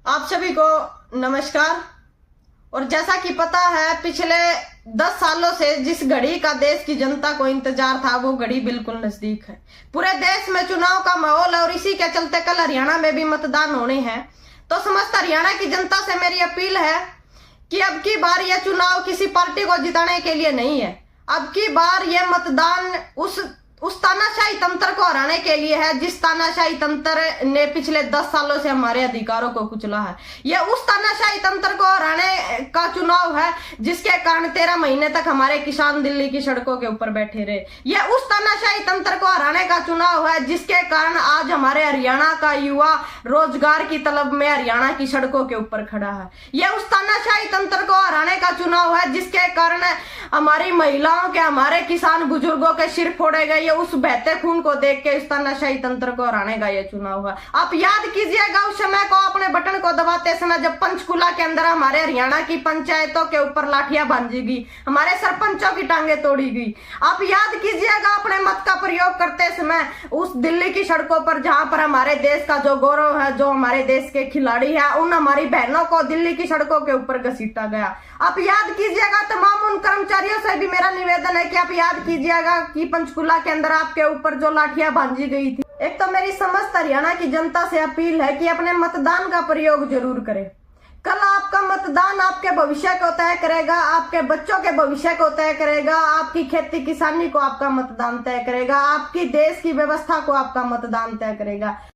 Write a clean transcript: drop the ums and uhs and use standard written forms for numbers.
आप सभी को नमस्कार। और जैसा कि पता है, पिछले 10 सालों से जिस घड़ी का देश की जनता को इंतजार था, वो घड़ी बिल्कुल नजदीक है। पूरे देश में चुनाव का माहौल है और इसी के चलते कल हरियाणा में भी मतदान होने हैं। तो समस्त हरियाणा की जनता से मेरी अपील है कि अब की बार यह चुनाव किसी पार्टी को जिताने के लिए नहीं है। अब की बार यह मतदान उस तानाशाही तंत्र को हराने के लिए है, जिस तानाशाही तंत्र ने पिछले 10 सालों से हमारे अधिकारों को कुचला है। यह उस तानाशाही तंत्र को हराने का चुनाव है जिसके कारण 13 महीने तक हमारे किसान दिल्ली की सड़कों के ऊपर बैठे रहे। यह उस तानाशाही तंत्र को हराने का चुनाव है जिसके कारण आज हमारे हरियाणा का युवा रोजगार की तलब में हरियाणा की सड़कों के ऊपर खड़ा है। यह उस तानाशाही तंत्र को हराने का चुनाव है जिसके कारण हमारी महिलाओं के, हमारे किसान बुजुर्गों के सिर फोड़े गए। ये उस बहते खून को देख के इस तानाशाही तंत्र को हराने का ये चुनाव है। आप याद कीजिएगा उस समय को, अपने बटन को दबाते समय जब पंचकुला के अंदर हमारे हरियाणा की पंचायतों के ऊपर लाठियां बांधी गई, हमारे सरपंचों की टांगे तोड़ी गई। आप याद कीजिएगा अपने मत का प्रयोग करते समय उस दिल्ली की सड़कों पर, जहां पर हमारे देश का जो गौरव है, जो हमारे देश के खिलाड़ी है, उन हमारी बहनों को दिल्ली की सड़कों के ऊपर घसीटा गया। आप याद कीजिएगा। तमाम उन कर्मचारियों से भी मेरा निवेदन है कि आप याद कीजिएगा कि पंचकुला के अंदर आपके ऊपर जो लाठियां बांधी गई थी। एक तो मेरी समस्त हरियाणा की जनता से अपील है कि अपने मतदान का प्रयोग जरूर करें। कल आपका मतदान आपके भविष्य को तय करेगा, आपके बच्चों के भविष्य को तय करेगा, आपकी खेती किसानी को आपका मतदान तय करेगा, आपकी देश की व्यवस्था को आपका मतदान तय करेगा।